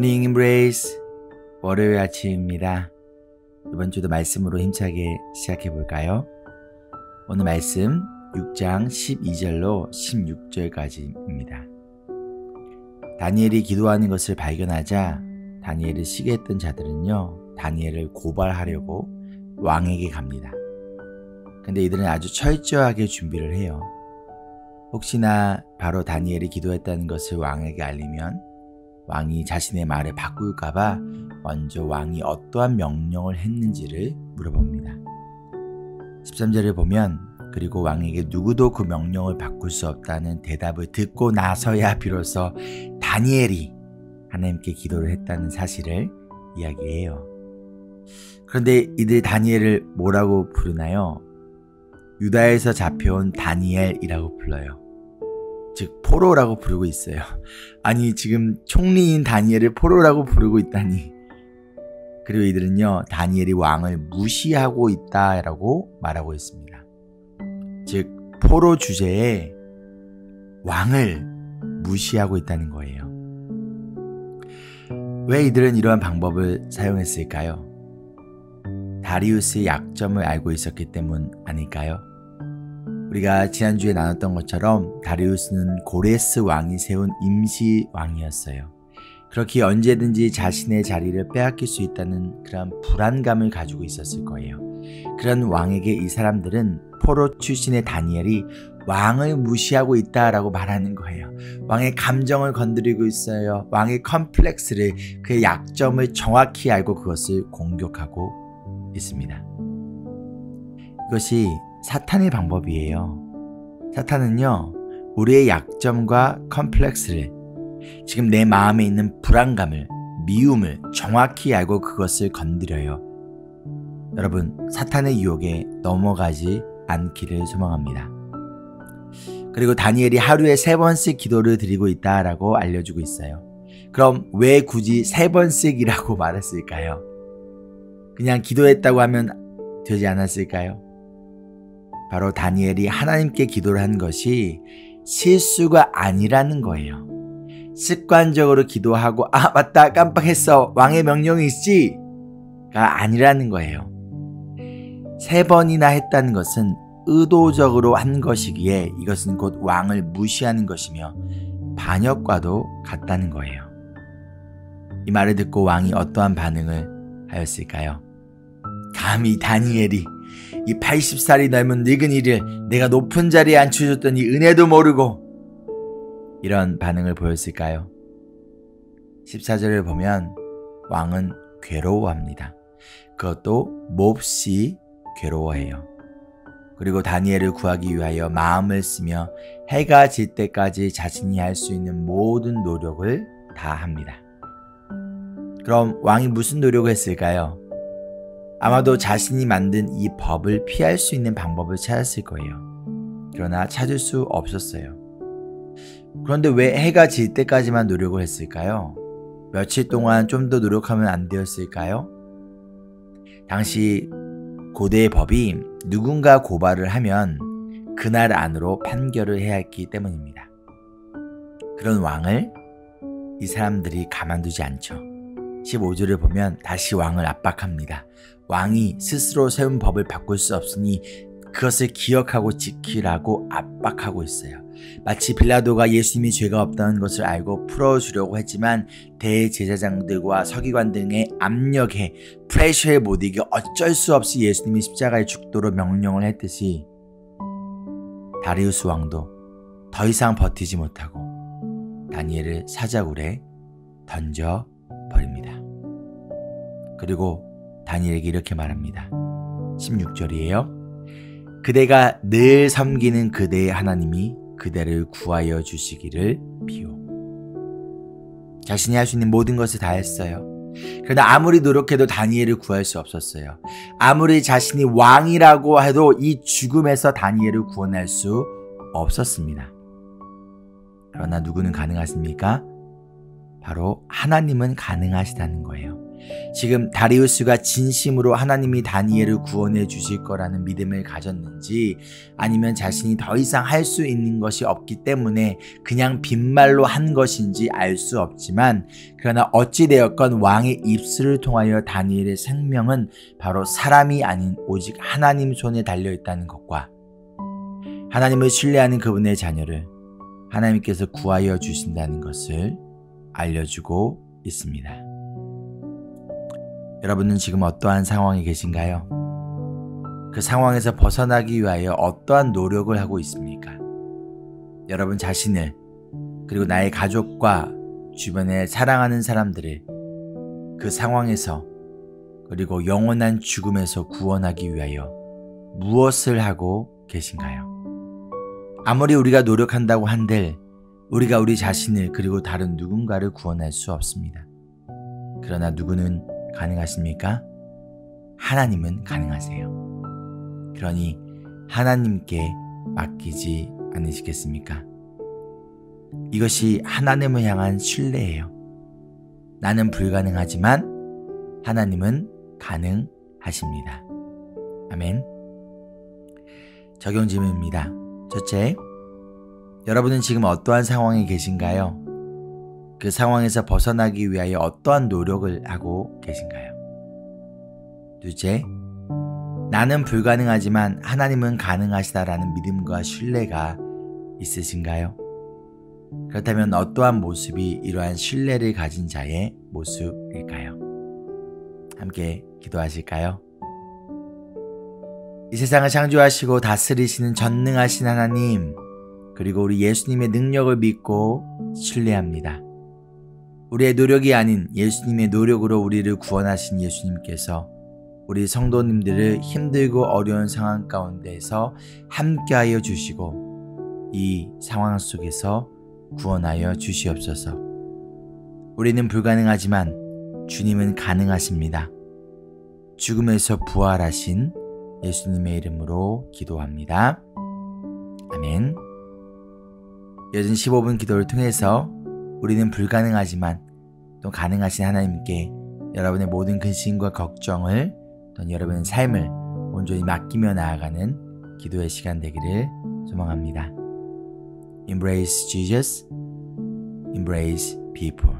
모닝 임브레이스 월요일 아침입니다. 이번 주도 말씀으로 힘차게 시작해 볼까요? 오늘 말씀 6장 12절로 16절까지입니다. 다니엘이 기도하는 것을 발견하자 다니엘을 시기 했던 자들은요, 다니엘을 고발하려고 왕에게 갑니다. 근데 이들은 아주 철저하게 준비를 해요. 혹시나 바로 다니엘이 기도했다는 것을 왕에게 알리면 왕이 자신의 말을 바꿀까봐 먼저 왕이 어떠한 명령을 했는지를 물어봅니다. 13절을 보면 그리고 왕에게 누구도 그 명령을 바꿀 수 없다는 대답을 듣고 나서야 비로소 다니엘이 하나님께 기도를 했다는 사실을 이야기해요. 그런데 이들 다니엘을 뭐라고 부르나요? 유다에서 잡혀온 다니엘이라고 불러요. 즉 포로라고 부르고 있어요. 아니, 지금 총리인 다니엘을 포로라고 부르고 있다니. 그리고 이들은요, 다니엘이 왕을 무시하고 있다라고 말하고 있습니다. 즉 포로 주제에 왕을 무시하고 있다는 거예요. 왜 이들은 이러한 방법을 사용했을까요? 다리우스의 약점을 알고 있었기 때문 아닐까요? 우리가 지난주에 나눴던 것처럼 다리우스는 고레스 왕이 세운 임시 왕이었어요. 그렇게 언제든지 자신의 자리를 빼앗길 수 있다는 그런 불안감을 가지고 있었을 거예요. 그런 왕에게 이 사람들은 포로 출신의 다니엘이 왕을 무시하고 있다라고 말하는 거예요. 왕의 감정을 건드리고 있어요. 왕의 컴플렉스를, 그의 약점을 정확히 알고 그것을 공격하고 있습니다. 이것이 사탄의 방법이에요. 사탄은요, 우리의 약점과 컴플렉스를, 지금 내 마음에 있는 불안감을, 미움을 정확히 알고 그것을 건드려요. 여러분, 사탄의 유혹에 넘어가지 않기를 소망합니다. 그리고 다니엘이 하루에 3번씩 기도를 드리고 있다라고 알려주고 있어요. 그럼 왜 굳이 3번씩이라고 말했을까요? 그냥 기도했다고 하면 되지 않았을까요? 바로 다니엘이 하나님께 기도를 한 것이 실수가 아니라는 거예요. 습관적으로 기도하고 맞다 깜빡했어 왕의 명령이 있지가 아니라는 거예요. 3번이나 했다는 것은 의도적으로 한 것이기에 이것은 곧 왕을 무시하는 것이며 반역과도 같다는 거예요. 이 말을 듣고 왕이 어떠한 반응을 하였을까요? 감히 다니엘이 이 80살이 넘은 늙은이를 내가 높은 자리에 앉혀줬더니 은혜도 모르고, 이런 반응을 보였을까요? 14절을 보면 왕은 괴로워합니다. 그것도 몹시 괴로워해요. 그리고 다니엘을 구하기 위하여 마음을 쓰며 해가 질 때까지 자신이 할 수 있는 모든 노력을 다 합니다. 그럼 왕이 무슨 노력을 했을까요? 아마도 자신이 만든 이 법을 피할 수 있는 방법을 찾았을 거예요. 그러나 찾을 수 없었어요. 그런데 왜 해가 질 때까지만 노력을 했을까요? 며칠 동안 좀 더 노력하면 안 되었을까요? 당시 고대의 법이 누군가 고발을 하면 그날 안으로 판결을 해야 했기 때문입니다. 그런 왕을 이 사람들이 가만두지 않죠. 15절을 보면 다시 왕을 압박합니다. 왕이 스스로 세운 법을 바꿀 수 없으니 그것을 기억하고 지키라고 압박하고 있어요. 마치 빌라도가 예수님이 죄가 없다는 것을 알고 풀어주려고 했지만 대제사장들과 서기관 등의 압력에, 프레셔에 못 이겨 어쩔 수 없이 예수님이 십자가에 죽도록 명령을 했듯이 다리우스 왕도 더 이상 버티지 못하고 다니엘을 사자굴에 던져버립니다. 그리고 다니엘에게 이렇게 말합니다. 16절이에요. 그대가 늘 섬기는 그대의 하나님이 그대를 구하여 주시기를 비오. 자신이 할 수 있는 모든 것을 다 했어요. 그러나 아무리 노력해도 다니엘을 구할 수 없었어요. 아무리 자신이 왕이라고 해도 이 죽음에서 다니엘을 구원할 수 없었습니다. 그러나 누구는 가능하십니까? 바로 하나님은 가능하시다는 거예요. 지금 다리우스가 진심으로 하나님이 다니엘을 구원해 주실 거라는 믿음을 가졌는지, 아니면 자신이 더 이상 할 수 있는 것이 없기 때문에 그냥 빈말로 한 것인지 알 수 없지만, 그러나 어찌되었건 왕의 입술을 통하여 다니엘의 생명은 바로 사람이 아닌 오직 하나님 손에 달려있다는 것과, 하나님을 신뢰하는 그분의 자녀를 하나님께서 구하여 주신다는 것을 알려주고 있습니다. 여러분은 지금 어떠한 상황에 계신가요? 그 상황에서 벗어나기 위하여 어떠한 노력을 하고 있습니까? 여러분 자신을, 그리고 나의 가족과 주변에 사랑하는 사람들을 그 상황에서, 그리고 영원한 죽음에서 구원하기 위하여 무엇을 하고 계신가요? 아무리 우리가 노력한다고 한들 우리가 우리 자신을, 그리고 다른 누군가를 구원할 수 없습니다. 그러나 누구는 가능하십니까? 하나님은 가능하세요. 그러니 하나님께 맡기지 않으시겠습니까? 이것이 하나님을 향한 신뢰예요. 나는 불가능하지만 하나님은 가능하십니다. 아멘. 적용 질문입니다. 첫째, 여러분은 지금 어떠한 상황에 계신가요? 그 상황에서 벗어나기 위하여 어떠한 노력을 하고 계신가요? 둘째, 나는 불가능하지만 하나님은 가능하시다라는 믿음과 신뢰가 있으신가요? 그렇다면 어떠한 모습이 이러한 신뢰를 가진 자의 모습일까요? 함께 기도하실까요? 이 세상을 창조하시고 다스리시는 전능하신 하나님, 그리고 우리 예수님의 능력을 믿고 신뢰합니다. 우리의 노력이 아닌 예수님의 노력으로 우리를 구원하신 예수님께서 우리 성도님들을 힘들고 어려운 상황 가운데에서 함께하여 주시고 이 상황 속에서 구원하여 주시옵소서. 우리는 불가능하지만 주님은 가능하십니다. 죽음에서 부활하신 예수님의 이름으로 기도합니다. 아멘. 이어진 15분 기도를 통해서 우리는 불가능하지만 또 가능하신 하나님께 여러분의 모든 근심과 걱정을, 또 여러분의 삶을 온전히 맡기며 나아가는 기도의 시간 되기를 소망합니다. Embrace Jesus, embrace people.